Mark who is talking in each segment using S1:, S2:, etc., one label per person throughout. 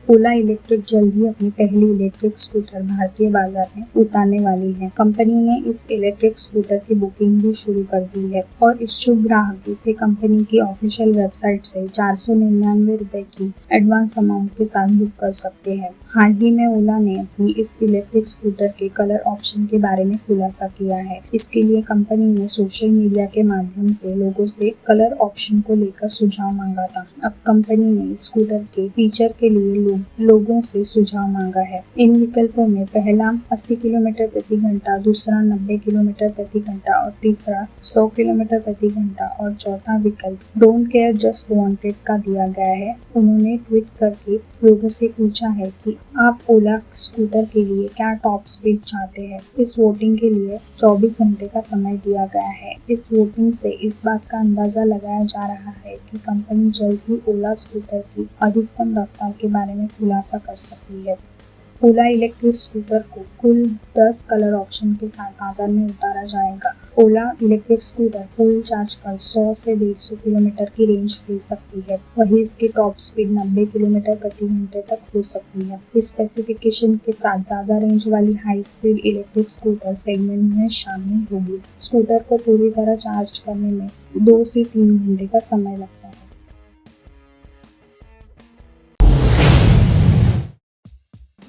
S1: ओला electric जल्द ही अपनी पहली इलेक्ट्रिक स्कूटर भारतीय बाजार में उतारने वाली है। कंपनी ने इस इलेक्ट्रिक स्कूटर की बुकिंग भी शुरू कर दी है और इच्छुक ग्राहक इसे कंपनी की ऑफिशियल वेबसाइट से 499 रुपए की एडवांस अमाउंट के साथ बुक कर सकते हैं। हाल ही में ओला ने अपनी इस इलेक्ट्रिक स्कूटर के कलर ऑप्शन के बारे में खुलासा किया है। इसके लिए कंपनी ने सोशल मीडिया के माध्यम से लोगों से कलर ऑप्शन को लेकर सुझाव मांगा था। अब कंपनी ने इस स्कूटर के फीचर के लिए लोगों से सुझाव मांगा है। इन विकल्पों में पहला 80 किलोमीटर प्रति घंटा, दूसरा 90 किलोमीटर प्रति घंटा और तीसरा 100 किलोमीटर प्रति घंटा और चौथा विकल्प डोंट केयर जस्ट वांटेड का दिया गया है। उन्होंने ट्वीट करके लोगों से पूछा है कि आप ओला स्कूटर के लिए क्या टॉप स्पीड चाहते हैं। इस वोटिंग के लिए 24 घंटे का समय दिया गया है। इस वोटिंग से इस बात का अंदाजा लगाया जा रहा है कि कंपनी जल्द ही ओला स्कूटर की अधिकतम रफ्तार के बारे में खुलासा कर सकती है। ओला इलेक्ट्रिक स्कूटर को कुल 10 कलर ऑप्शन के साथ बाजार में उतारा जाएगा। ओला इलेक्ट्रिक स्कूटर फुल चार्ज पर 100 से 150 किलोमीटर की रेंज दे सकती है। वहीं इसकी टॉप स्पीड 90 किलोमीटर प्रति घंटे तक हो सकती है। इस स्पेसिफिकेशन के साथ ज्यादा रेंज वाली high speed electric scooter segment में शामिल होगी। स्कूटर को पूरी तरह चार्ज करने में 2 से 3 घंटे का समय लगता है।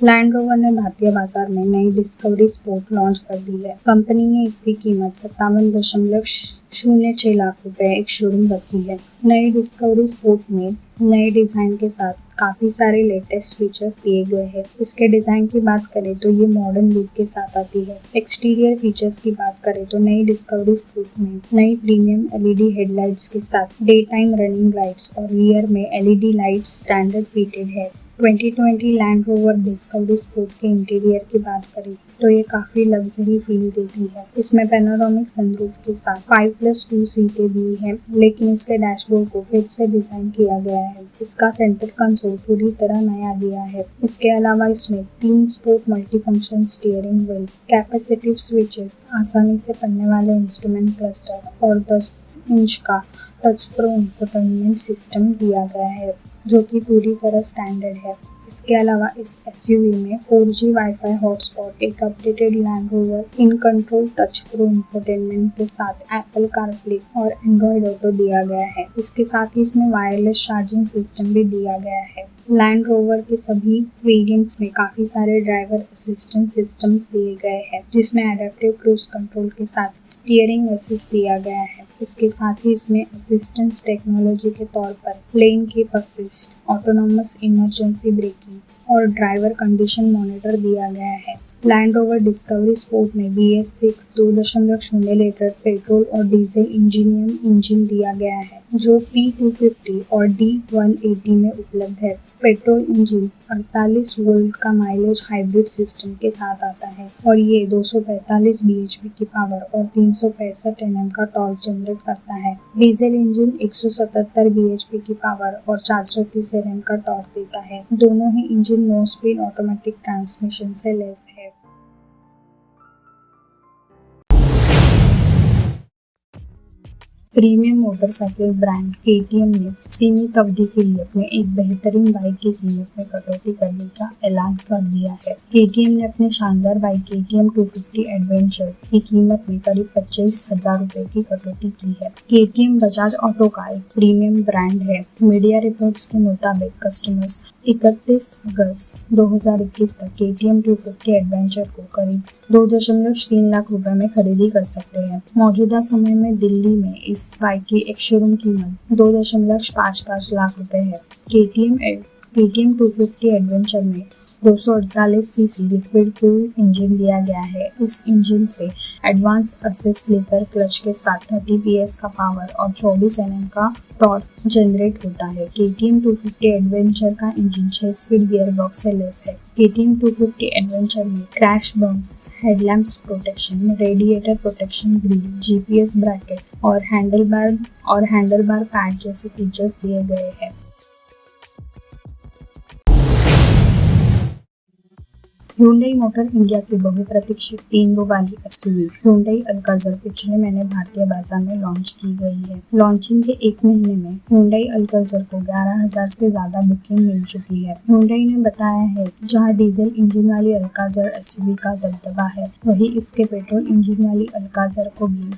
S1: लैंड रोवर ने भारतीय बाजार में नई डिस्कवरी स्पोर्ट लॉन्च कर दी है। कंपनी ने इसकी कीमत 57.06 लाख रुपए एक शोरूम रखी है। नई डिस्कवरी स्पोर्ट में नए डिजाइन के साथ काफी सारे लेटेस्ट फीचर्स दिए गए हैं। इसके डिजाइन की बात करें तो ये मॉडर्न लुक के साथ आती है। एक्सटीरियर फीचर्स की बात करें तो नई डिस्कवरी स्पोर्ट में नई प्रीमियम एलईडी हेडलाइट्स के साथ डे टाइम रनिंग लाइट्स और रियर में एलईडी लाइट्स स्टैंडर्ड फिटेड है। 2020 लैंड रोवर डिस्कवरी स्पोर्ट के इंटीरियर की बात करें तो ये काफी लग्जरी फील देती है। इसमें पैनोरामिक सनरूफ के साथ 5+2 सीटें दी है, लेकिन इसके डैशबोर्ड को फिर से डिजाइन किया गया है। इसका सेंटर कंसोल पूरी तरह नया दिया है। इसके अलावा इसमें 3 sport multifunction steering wheel, capacitive switches, आसानी से पढ़ने वाले इंस्ट्रूमेंट क्लस्टर और 10 इंच का टच प्रो इंफोटेनमेंट सिस्टम दिया गया है, जो कि पूरी तरह स्टैंडर्ड है। इसके अलावा इस एसयूवी में 4G वाईफाई हॉटस्पॉट, एक updated land rover in control touch pro infotainment के साथ एप्पल कारप्ले और एंड्रॉइड ऑटो दिया गया है। इसके साथ ही इसमें वायरलेस चार्जिंग सिस्टम भी दिया गया है। लैंड रोवर के सभी वेरिएंट्स में काफी सारे ड्राइवर असिस्टेंट सिस्टम्स दिए गए हैं, जिसमें एडेप्टिव क्रूज कंट्रोल के साथ स्टीयरिंग असिस्ट दिया गया है। इसके साथ ही इसमें असिस्टेंस टेक्नोलॉजी के तौर पर lane keep assist, autonomous emergency breaking और ड्राइवर कंडीशन मॉनिटर दिया गया है। लैंड रोवर डिस्कवरी स्पोर्ट में BS6 2.0 लीटर पेट्रोल और डीजल इंजन दिया गया है, जो P250 और D180 में उपलब्ध है। पेट्रोल इंजन 48 वोल्ट का माइलेज हाइब्रिड सिस्टम के साथ आता है और ये 245 bhp की पावर और 365 Nm का टॉर्क जनरेट करता है। डीजल इंजन 177 bhp की पावर और 430 Nm का टॉर्क देता है। दोनों ही इंजन 9 स्पीड ऑटोमेटिक ट्रांसमिशन से लैस है। प्रीमियम मोटरसाइकिल ब्रांड KTM ने सीमित अवधि के लिए अपने एक बेहतरीन बाइक की कीमत में कटौती करने का ऐलान कर दिया है। KTM ने अपने शानदार बाइक KTM 250 एडवेंचर की कीमत में करीब 25,000 रुपए की कटौती की है। KTM बजाज ऑटो का एक प्रीमियम ब्रांड है। मीडिया रिपोर्ट्स के मुताबिक कस्टमर्स 31 अगस्त 2021 तक KTM 250 एडवेंचर को करीब 2.3 लाख रुपए में खरीदी कर सकते हैं। मौजूदा समय में दिल्ली में इस बाइक की एक शोरूम कीमत 2.55 लाख रुपए है। KTM 250 एडवेंचर में 248 सीसी लिक्विड कूल्ड इंजन दिया गया है। इस इंजन से एडवांस असिस्ट स्लीपर क्लच के साथ 30 PS का पावर और 24 Nm का टॉर्क जनरेट होता है। KTM 250 एडवेंचर का इंजन 6 स्पीड गियर बॉक्स से लैस है। KTM 250 एडवेंचर में crash Burns, headlamps protection, radiator protection grill, GPS bracket और हैंडलबार पैड जैसे फीचर्स दिए गए हैं। Hyundai मोटर इंडिया की बहुप्रतीक्षित 3 रो वाली एसयूवी Hyundai Alcazar पिछले महीने भारतीय बाजार में लॉन्च की गई है। लॉन्चिंग के एक महीने में Hyundai Alcazar को 11,000 से ज्यादा बुकिंग मिल चुकी है। Hyundai ने बताया है कि जहां डीजल इंजन वाली Alcazar एसयूवी का दबदबा है, वहीं इसके पेट्रोल इंजन वाली Alcazar को भी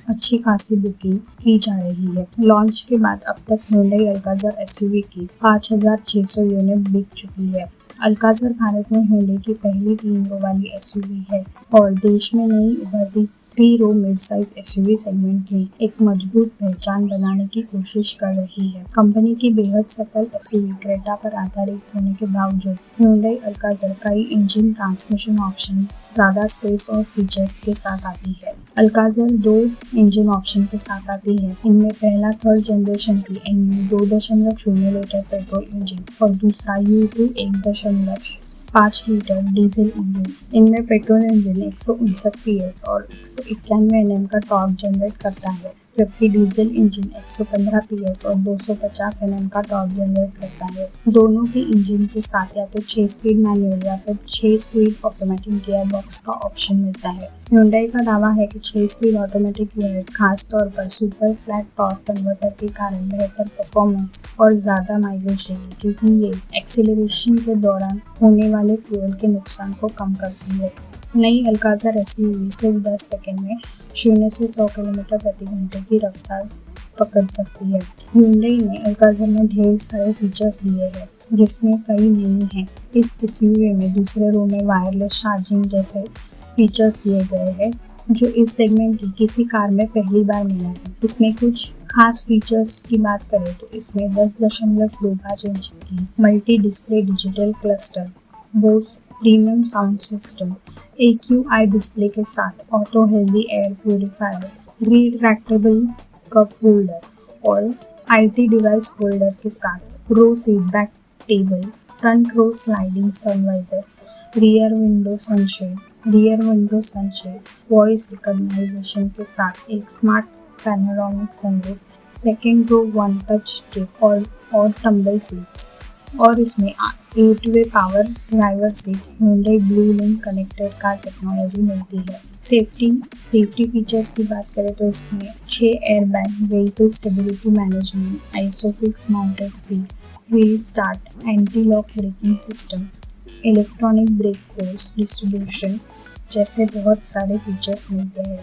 S1: अच्छी खासी बुकिंग की जा रही है। लॉन्च के बाद अब तक Hyundai Alcazar एसयूवी की 5,600 यूनिट बिक चुकी है। अल्काज़र भारत में Hyundai की पहली 3 रो वाली एसयूवी है और देश में नई उभरती 3 रो मिड साइज एसयूवी सेगमेंट में एक मजबूत पहचान बनाने की कोशिश कर रही है। कंपनी की बेहद सफल एसयूवी क्रेटा पर आधारित होने के बावजूद Hyundai Alcazar कई इंजन ट्रांसमिशन ऑप्शन, ज्यादा स्पेस और फीचर्स के साथ आती है। Alcazar 2 इंजन ऑप्शन के साथ आती है। इनमें पहला 3rd जनरेशन की NU 2.0 लीटर पेट्रोल इंजन और दूसरा U2 1.5 लीटर डीजल इंजन। इनमें पेट्रोल इंजन 159 PS और 191 Nm का टॉर्क जनरेट करता है, जबकि डीजल इंजन 115 PS और 250 Nm का टॉर्क जनरेट करता है। दोनों ही इंजन के साथ या तो 6 स्पीड मैनुअल या फिर 6 स्पीड ऑटोमेटिक गियर बॉक्स का ऑप्शन मिलता है। Hyundai का दावा है कि 6 स्पीड ऑटोमेटिक यूनिट खास तौर पर सुपर फ्लैट टॉर्क कन्वर्टर के कारण बेहतर परफॉर्मेंस और ज्यादा माइलेज देगी, क्योंकि ये एक्सीलरेशन के दौरान होने वाले फ्यूल के नुकसान को कम करती है। नई Alcazar एसयूवी सिर्फ 10 सेकंड में 0 से 100 किलोमीटर प्रति घंटे की रफ्तार पकड़ सकती है। Hyundai ने Alcazar में ढेर सारे फीचर्स दिए हैं, जिसमें कई नहीं हैं। इस एसयूवी में दूसरे रो में वायरलेस चार्जिंग जैसे फीचर्स दिए गए हैं, जो इस सेगमेंट की किसी कार में पहली बार मिला है। इसमें कुछ खास फीचर्स की बात करें तो इसमें 10.25 इंच की multi display digital cluster, Bose premium sound system, AQI display के साथ auto healthy air purifier, retractable cup holder और IT डिवाइस होल्डर के साथ row seat back table, front row sliding sunvisor, rear window sunshade, voice recognition के साथ एक smart panoramic sunroof, second row one touch trip और tumble seats, और इसमें 8-वे power driver seat Hyundai blue link connected car technology मिलती है। Safety features की बात करें तो इसमें 6 airbag, vehicle stability management, isofix mounted seat, hill start, anti lock braking system, electronic brake force distribution जैसे बहुत सारे फीचर्स मिलते हैं।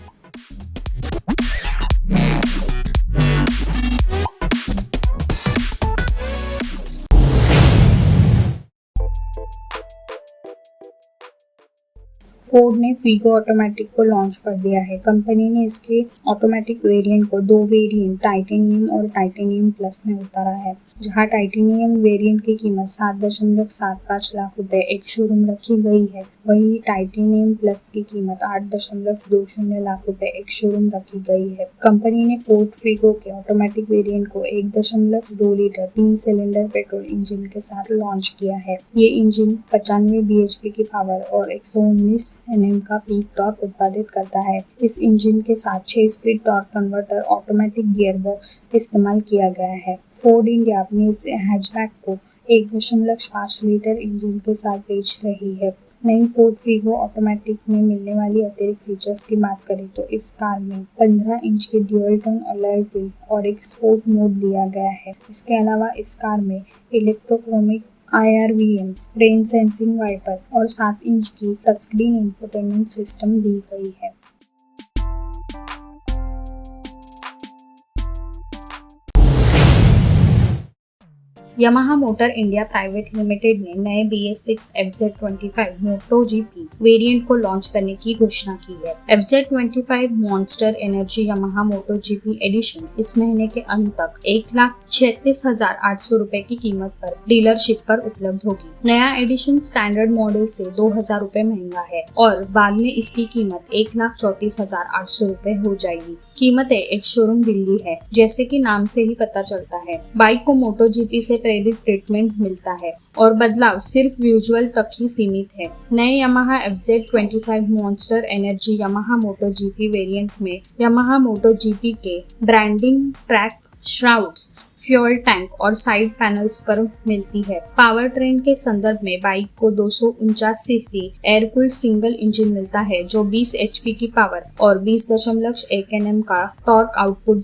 S1: फोर्ड ने फिगो ऑटोमेटिक को लॉन्च कर दिया है। कंपनी ने इसके ऑटोमेटिक वेरिएंट को 2 वेरिएंट टाइटेनियम और टाइटेनियम प्लस में उतारा है। जहां टाइटेनियम वेरिएंट की कीमत 7.75 लाख रुपए एक शोरूम रखी गई है, वहीं टाइटेनियम प्लस की कीमत 8.20 लाख रुपए एक शोरूम रखी गई है। कंपनी ने फोर्ड फिगो के ऑटोमेटिक वेरिएंट को 1.2 लीटर 3 सिलेंडर पेट्रोल इंजन के साथ लॉन्च किया है। ये इंजन 95 bhp की पावर और 119 Nm का पीक टॉर्क उत्पादित करता है। इस इंजन के साथ 6 speed torque converter automatic gear box इस्तेमाल किया गया है। फोर्ड इंडिया अपनी इस हैचबैक को 1.5 लीटर इंजन के साथ बेच रही है। नई फोर्ड फिगो ऑटोमेटिक में मिलने वाली अतिरिक्त फीचर्स की बात करें तो इस कार में 15 इंच के ड्यूअल टोन अलॉय व्हील और एक स्पोर्ट मोड दिया गया है। इसके अलावा इस कार में electrochromic IRVM, rain sensing wiper और 7 इंच की टचस्क्रीन इंफोटेनमेंट सिस्टम दी गई है। Yamaha motor India private limited ने नए BS6 FZ25 MotoGP वेरिएंट को लॉन्च करने की घोषणा की है। FZ25 monster energy Yamaha MotoGP edition इस महीने के अंत तक 1,36,800 रुपए की कीमत पर डीलरशिप पर उपलब्ध होगी। नया एडिशन स्टैंडर्ड मॉडल से 2,000 रुपए महंगा है और बाद में इसकी कीमत 1,34,800 रुपए हो जाएगी। कीमतें एक शोरूम दिल्ली है, जैसे कि नाम से ही पता चलता है। बाइक को MotoGP से प्रेरित ट्रीटमेंट मिलता है और बदलाव सिर्फ विजुअल तक ही सीमित है। नए Yamaha FZ25 monster energy Yamaha MotoGP variant में Yamaha MotoGP के ब्रांडिंग ट्रैक श्राउड्स, फ्यूल टैंक और साइड पैनल्स पर मिलती है। पावर ट्रेन के संदर्भ में बाइक को 249 CC air cooled single engine मिलता है जो 20 एचपी की पावर और 20.1 Nm का टॉर्क आउटपुट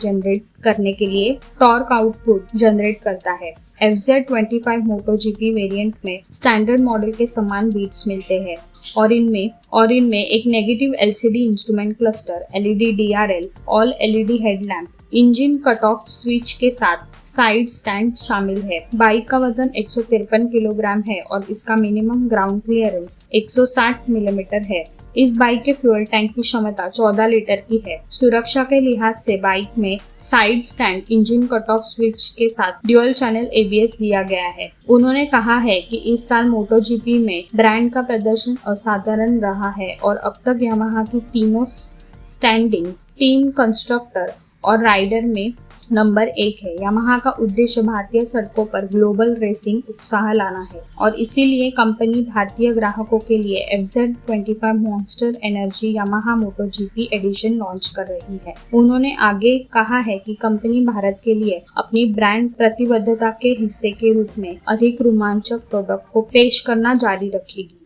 S1: जनरेट करता है। FZ25 MotoGP वेरिएंट में स्टैंडर्ड मॉडल के समान बीट्स मिलते हैं और इनमें एक negative LCD instrument cluster, LED DRL, all LED headlamp, engine cut off switch के साथ साइड स्टैंड शामिल है। बाइक का वजन 153 किलोग्राम है और इसका मिनिमम ग्राउंड क्लियरेंस 160 मिलीमीटर है। इस बाइक के फ्यूल टैंक की क्षमता 14 लीटर की है। सुरक्षा के लिहाज से बाइक में side stand, engine cut off switch के साथ ड्यूअल चैनल ABS दिया गया है। उन्होंने कहा है कि इस साल MotoGP में ब्रांड का प्रदर्शन असाधारण रहा है और अब तक यामाहा की तीनों स्टैंडिंग टीम कंस्ट्रक्टर और राइडर में नंबर 1 है। यामाहा का उद्देश्य भारतीय सड़कों पर ग्लोबल रेसिंग उत्साह लाना है और इसीलिए कंपनी भारतीय ग्राहकों के लिए FZ25 monster energy Yamaha MotoGP edition launch कर रही है। उन्होंने आगे कहा है कि कंपनी भारत के लिए अपनी ब्रांड प्रतिबद्धता के हिस्से के रूप में अधिक रोमांचक प्रोडक्ट को पेश करना जारी रखेगी।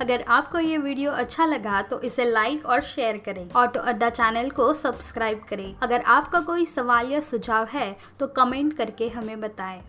S2: अगर आपको ये वीडियो अच्छा लगा तो इसे लाइक और शेयर करें। ऑटो अड्डा चैनल को सब्सक्राइब करें। अगर आपका कोई सवाल या सुझाव है तो कमेंट करके हमें बताएं।